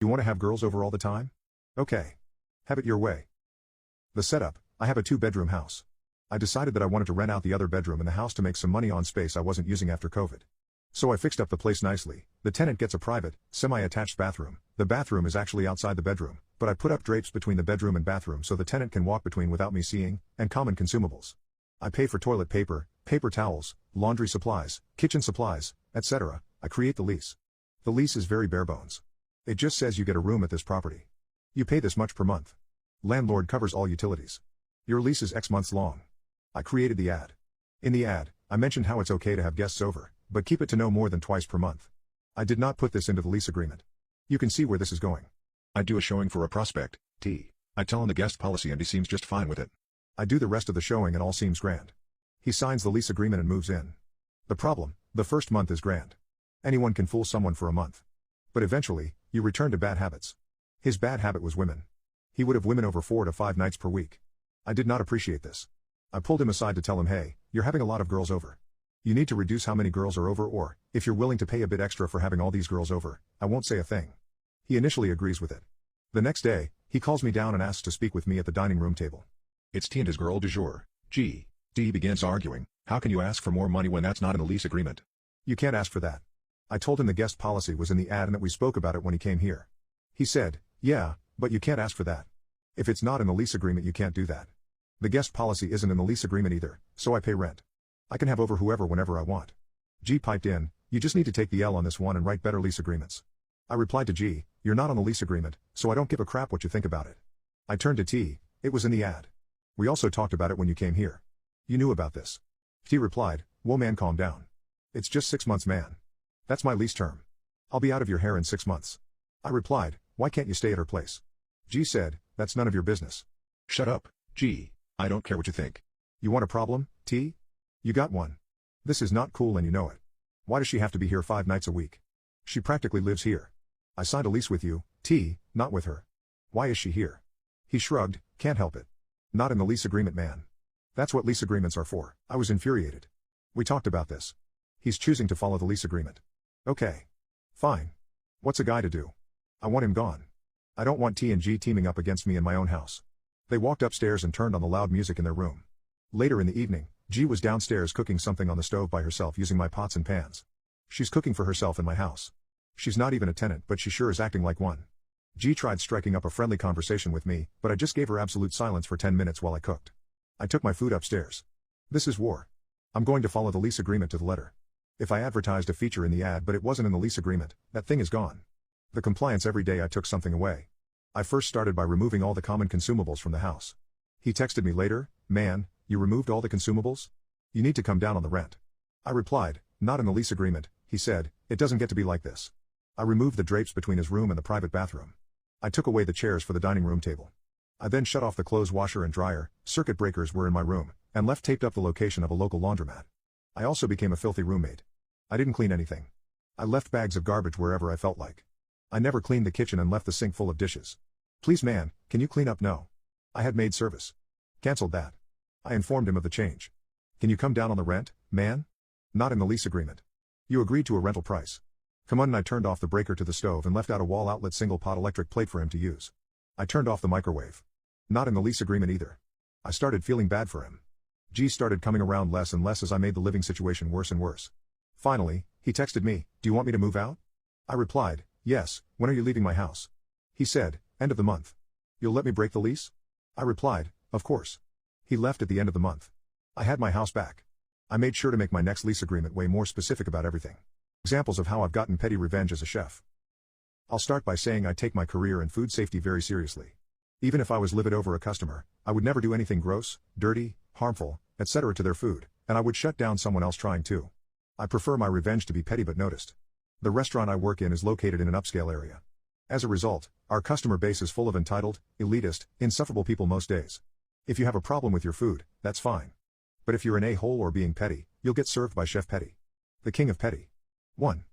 You want to have girls over all the time? Okay. Have it your way. The setup: I have a 2-bedroom house. I decided that I wanted to rent out the other bedroom in the house to make some money on space I wasn't using after COVID. So I fixed up the place nicely. The tenant gets a private, semi-attached bathroom. The bathroom is actually outside the bedroom, but I put up drapes between the bedroom and bathroom so the tenant can walk between without me seeing, and common consumables. I pay for toilet paper, paper towels, laundry supplies, kitchen supplies, etc. I create the lease. The lease is very bare bones. It just says you get a room at this property. You pay this much per month. Landlord covers all utilities. Your lease is X months long. I created the ad. In the ad, I mentioned how it's okay to have guests over, but keep it to no more than twice per month. I did not put this into the lease agreement. You can see where this is going. I do a showing for a prospect, T. I tell him the guest policy and he seems just fine with it. I do the rest of the showing and all seems grand. He signs the lease agreement and moves in. The problem: the first month is grand. Anyone can fool someone for a month. But eventually, you return to bad habits. His bad habit was women. He would have women over 4 to 5 nights per week. I did not appreciate this. I pulled him aside to tell him, hey, you're having a lot of girls over. You need to reduce how many girls are over, or, if you're willing to pay a bit extra for having all these girls over, I won't say a thing. He initially agrees with it. The next day, he calls me down and asks to speak with me at the dining room table. It's T and his girl du jour, G. D begins arguing. How can you ask for more money when that's not in the lease agreement? You can't ask for that. I told him the guest policy was in the ad and that we spoke about it when he came here. He said, yeah, but you can't ask for that. If it's not in the lease agreement you can't do that. The guest policy isn't in the lease agreement either, so I pay rent. I can have over whoever whenever I want. G piped in, you just need to take the L on this one and write better lease agreements. I replied to G, you're not on the lease agreement, so I don't give a crap what you think about it. I turned to T, it was in the ad. We also talked about it when you came here. You knew about this. T replied, whoa man, calm down. It's just 6 months, man. That's my lease term. I'll be out of your hair in 6 months. I replied, why can't you stay at her place? G said, that's none of your business. Shut up, G. I don't care what you think. You want a problem, T? You got one. This is not cool and you know it. Why does she have to be here 5 nights a week? She practically lives here. I signed a lease with you, T, not with her. Why is she here? He shrugged, can't help it. Not in the lease agreement, man. That's what lease agreements are for. I was infuriated. We talked about this. He's choosing to follow the lease agreement. Okay. Fine. What's a guy to do? I want him gone. I don't want T and G teaming up against me in my own house. They walked upstairs and turned on the loud music in their room. Later in the evening, G was downstairs cooking something on the stove by herself using my pots and pans. She's cooking for herself in my house. She's not even a tenant, but she sure is acting like one. G tried striking up a friendly conversation with me, but I just gave her absolute silence for 10 minutes while I cooked. I took my food upstairs. This is war. I'm going to follow the lease agreement to the letter. If I advertised a feature in the ad but it wasn't in the lease agreement, that thing is gone. The compliance: every day I took something away. I first started by removing all the common consumables from the house. He texted me later, man, you removed all the consumables? You need to come down on the rent. I replied, not in the lease agreement. He said, it doesn't get to be like this. I removed the drapes between his room and the private bathroom. I took away the chairs for the dining room table. I then shut off the clothes washer and dryer, circuit breakers were in my room, and left taped up the location of a local laundromat. I also became a filthy roommate. I didn't clean anything. I left bags of garbage wherever I felt like. I never cleaned the kitchen and left the sink full of dishes. Please man, can you clean up? No. I had maid service. Cancelled that. I informed him of the change. Can you come down on the rent, man? Not in the lease agreement. You agreed to a rental price. Come on. And I turned off the breaker to the stove and left out a wall outlet single pot electric plate for him to use. I turned off the microwave. Not in the lease agreement either. I started feeling bad for him. G started coming around less and less as I made the living situation worse and worse. Finally, he texted me, do you want me to move out? I replied, yes, when are you leaving my house? He said, end of the month. You'll let me break the lease? I replied, of course. He left at the end of the month. I had my house back. I made sure to make my next lease agreement way more specific about everything. Examples of how I've gotten petty revenge as a chef. I'll start by saying I take my career and food safety very seriously. Even if I was livid over a customer, I would never do anything gross, dirty, harmful, etc. to their food, and I would shut down someone else trying to. I prefer my revenge to be petty but noticed. The restaurant I work in is located in an upscale area. As a result, our customer base is full of entitled, elitist, insufferable people most days. If you have a problem with your food, that's fine. But if you're an a-hole or being petty, you'll get served by Chef Petty. The king of petty. 1.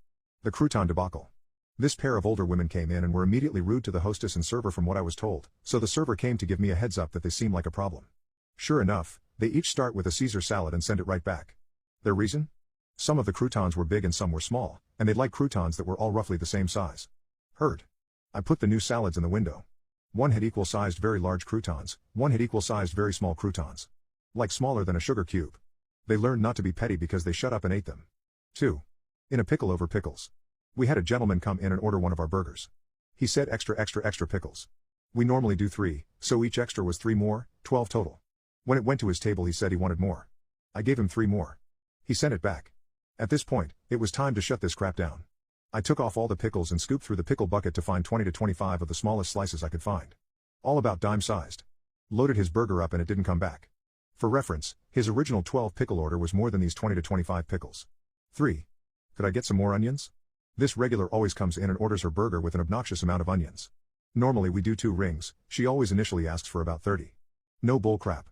The crouton debacle. This pair of older women came in and were immediately rude to the hostess and server from what I was told, so the server came to give me a heads up that they seemed like a problem. Sure enough, they each start with a Caesar salad and send it right back. Their reason? Some of the croutons were big and some were small, and they'd like croutons that were all roughly the same size. Heard. I put the new salads in the window. One had equal-sized very large croutons, one had equal-sized very small croutons. Like smaller than a sugar cube. They learned not to be petty because they shut up and ate them. 2. In a pickle over pickles. We had a gentleman come in and order one of our burgers. He said extra pickles. We normally do 3, so each extra was 3 more, 12 total. When it went to his table he said he wanted more. I gave him 3 more. He sent it back. At this point, it was time to shut this crap down. I took off all the pickles and scooped through the pickle bucket to find 20 to 25 of the smallest slices I could find. All about dime-sized. Loaded his burger up and it didn't come back. For reference, his original 12 pickle order was more than these 20 to 25 pickles. 3. Could I get some more onions? This regular always comes in and orders her burger with an obnoxious amount of onions. Normally we do 2 rings, she always initially asks for about 30. No bull crap.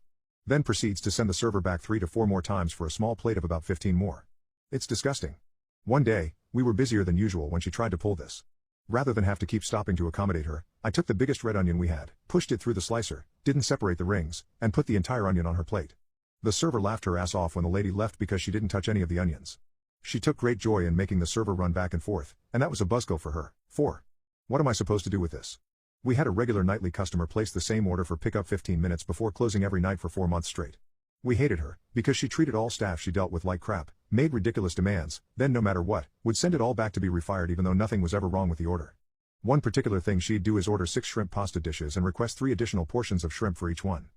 Then proceeds to send the server back 3 to 4 more times for a small plate of about 15 more. It's disgusting. One day, we were busier than usual when she tried to pull this. Rather than have to keep stopping to accommodate her, I took the biggest red onion we had, pushed it through the slicer, didn't separate the rings, and put the entire onion on her plate. The server laughed her ass off when the lady left because she didn't touch any of the onions. She took great joy in making the server run back and forth, and that was a buzzkill for her. 4. What am I supposed to do with this? We had a regular nightly customer place the same order for pickup 15 minutes before closing every night for 4 months straight. We hated her, because she treated all staff she dealt with like crap, made ridiculous demands, then no matter what, would send it all back to be refired even though nothing was ever wrong with the order. One particular thing she'd do is order 6 shrimp pasta dishes and request 3 additional portions of shrimp for each one.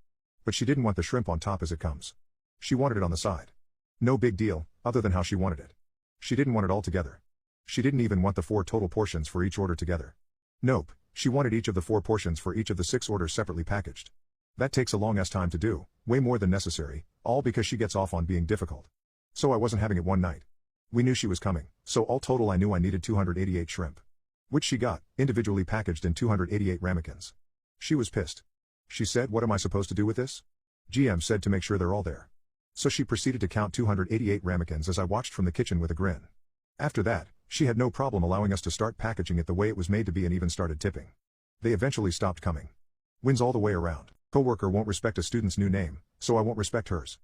But she didn't want the shrimp on top as it comes. She wanted it on the side. No big deal, other than how she wanted it. She didn't want it all together. She didn't even want the 4 total portions for each order together. Nope, she wanted each of the 4 portions for each of the 6 orders separately packaged. That takes a long-ass time to do, way more than necessary, all because she gets off on being difficult. So I wasn't having it one night. We knew she was coming, so all total I knew I needed 288 shrimp. Which she got, individually packaged in 288 ramekins. She was pissed. She said, "What am I supposed to do with this?" GM said to make sure they're all there. So she proceeded to count 288 ramekins as I watched from the kitchen with a grin. After that, she had no problem allowing us to start packaging it the way it was made to be and even started tipping. They eventually stopped coming. Wins all the way around. Coworker won't respect a student's new name, so I won't respect hers.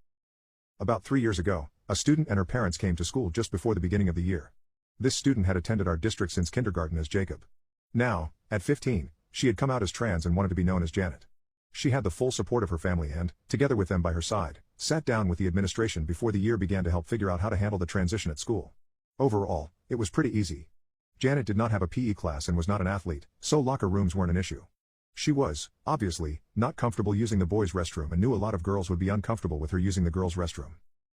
About 3 years ago, a student and her parents came to school just before the beginning of the year. This student had attended our district since kindergarten as Jacob. Now, at 15, she had come out as trans and wanted to be known as Janet. She had the full support of her family and, together with them by her side, sat down with the administration before the year began to help figure out how to handle the transition at school. Overall, it was pretty easy. Janet did not have a PE class and was not an athlete, so locker rooms weren't an issue. She was, obviously, not comfortable using the boys' restroom and knew a lot of girls would be uncomfortable with her using the girls' restroom.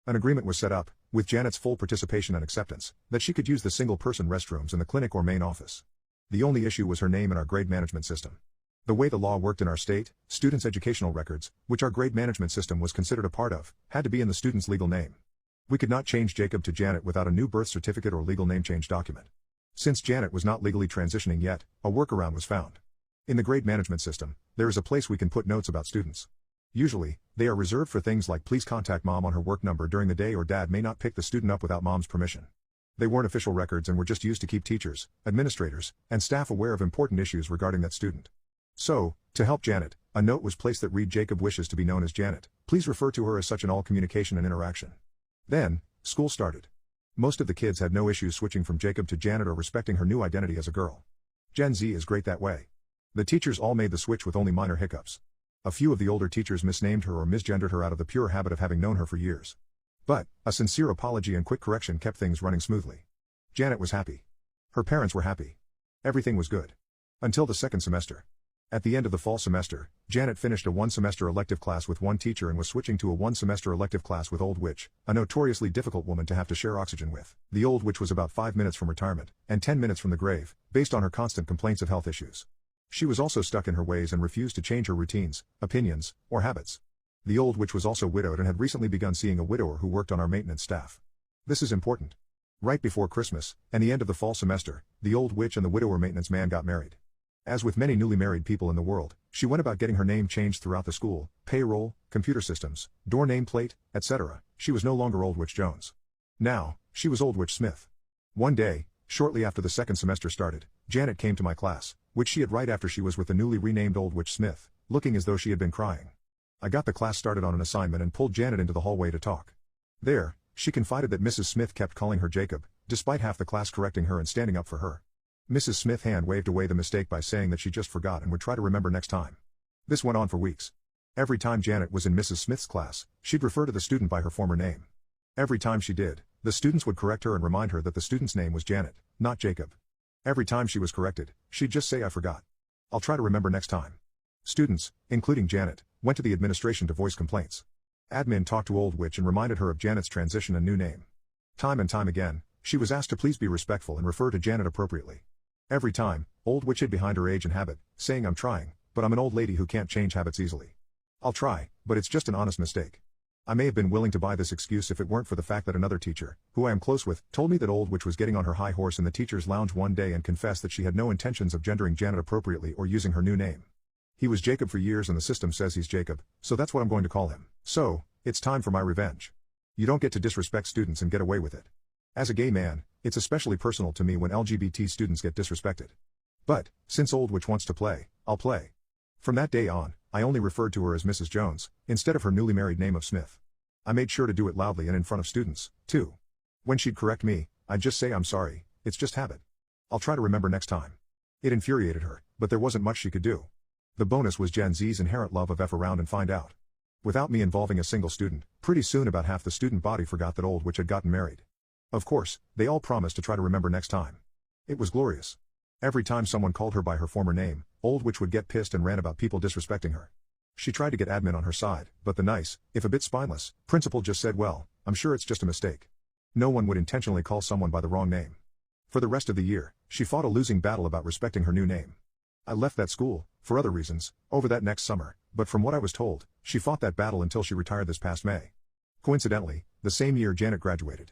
An agreement was set up, with Janet's full participation and acceptance, that she could use the single-person restrooms in the clinic or main office. The only issue was her name in our grade management system. The way the law worked in our state, students' educational records, which our grade management system was considered a part of, had to be in the student's legal name. We could not change Jacob to Janet without a new birth certificate or legal name change document. Since Janet was not legally transitioning yet, a workaround was found. In the grade management system, there is a place we can put notes about students. Usually, they are reserved for things like please contact mom on her work number during the day or dad may not pick the student up without mom's permission. They weren't official records and were just used to keep teachers, administrators, and staff aware of important issues regarding that student. So, to help Janet, a note was placed that read Jacob wishes to be known as Janet, please refer to her as such in all communication and interaction. Then, school started. Most of the kids had no issues switching from Jacob to Janet or respecting her new identity as a girl. Gen Z is great that way. The teachers all made the switch with only minor hiccups. A few of the older teachers misnamed her or misgendered her out of the pure habit of having known her for years. But, a sincere apology and quick correction kept things running smoothly. Janet was happy. Her parents were happy. Everything was good. Until the second semester. At the end of the fall semester, Janet finished a 1-semester elective class with one teacher and was switching to a 1-semester elective class with Old Witch, a notoriously difficult woman to have to share oxygen with. The Old Witch was about 5 minutes from retirement, and 10 minutes from the grave, based on her constant complaints of health issues. She was also stuck in her ways and refused to change her routines, opinions, or habits. The Old Witch was also widowed and had recently begun seeing a widower who worked on our maintenance staff. This is important. Right before Christmas, and the end of the fall semester, the Old Witch and the widower maintenance man got married. As with many newly married people in the world, she went about getting her name changed throughout the school, payroll, computer systems, door nameplate, etc. She was no longer Old Witch Jones. Now, she was Old Witch Smith. One day, shortly after the second semester started, Janet came to my class, which she had right after she was with the newly renamed Old Witch Smith, looking as though she had been crying. I got the class started on an assignment and pulled Janet into the hallway to talk. There, she confided that Mrs. Smith kept calling her Jacob, despite half the class correcting her and standing up for her. Mrs. Smith hand waved away the mistake by saying that she just forgot and would try to remember next time. This went on for weeks. Every time Janet was in Mrs. Smith's class, she'd refer to the student by her former name. Every time she did, the students would correct her and remind her that the student's name was Janet, not Jacob. Every time she was corrected, she'd just say I forgot. I'll try to remember next time. Students, including Janet, went to the administration to voice complaints. Admin talked to Old Witch and reminded her of Janet's transition and new name. Time and time again, she was asked to please be respectful and refer to Janet appropriately. Every time, Old Witch hid behind her age and habit, saying I'm trying, but I'm an old lady who can't change habits easily. I'll try, but it's just an honest mistake. I may have been willing to buy this excuse if it weren't for the fact that another teacher, who I am close with, told me that Old Witch was getting on her high horse in the teacher's lounge one day and confessed that she had no intentions of gendering Janet appropriately or using her new name. He was Jacob for years and the system says he's Jacob, so that's what I'm going to call him. So, it's time for my revenge. You don't get to disrespect students and get away with it. As a gay man, it's especially personal to me when LGBT students get disrespected. But, since Old Witch wants to play, I'll play. From that day on, I only referred to her as Mrs. Jones, instead of her newly married name of Smith. I made sure to do it loudly and in front of students, too. When she'd correct me, I'd just say I'm sorry, it's just habit. I'll try to remember next time. It infuriated her, but there wasn't much she could do. The bonus was Gen Z's inherent love of F around and find out. Without me involving a single student, pretty soon about half the student body forgot that Old Witch had gotten married. Of course, they all promised to try to remember next time. It was glorious. Every time someone called her by her former name, Old Witch would get pissed and rant about people disrespecting her. She tried to get admin on her side, but the nice, if a bit spineless, principal just said well, I'm sure it's just a mistake. No one would intentionally call someone by the wrong name. For the rest of the year, she fought a losing battle about respecting her new name. I left that school, for other reasons, over that next summer, but from what I was told, she fought that battle until she retired this past May. Coincidentally, the same year Janet graduated.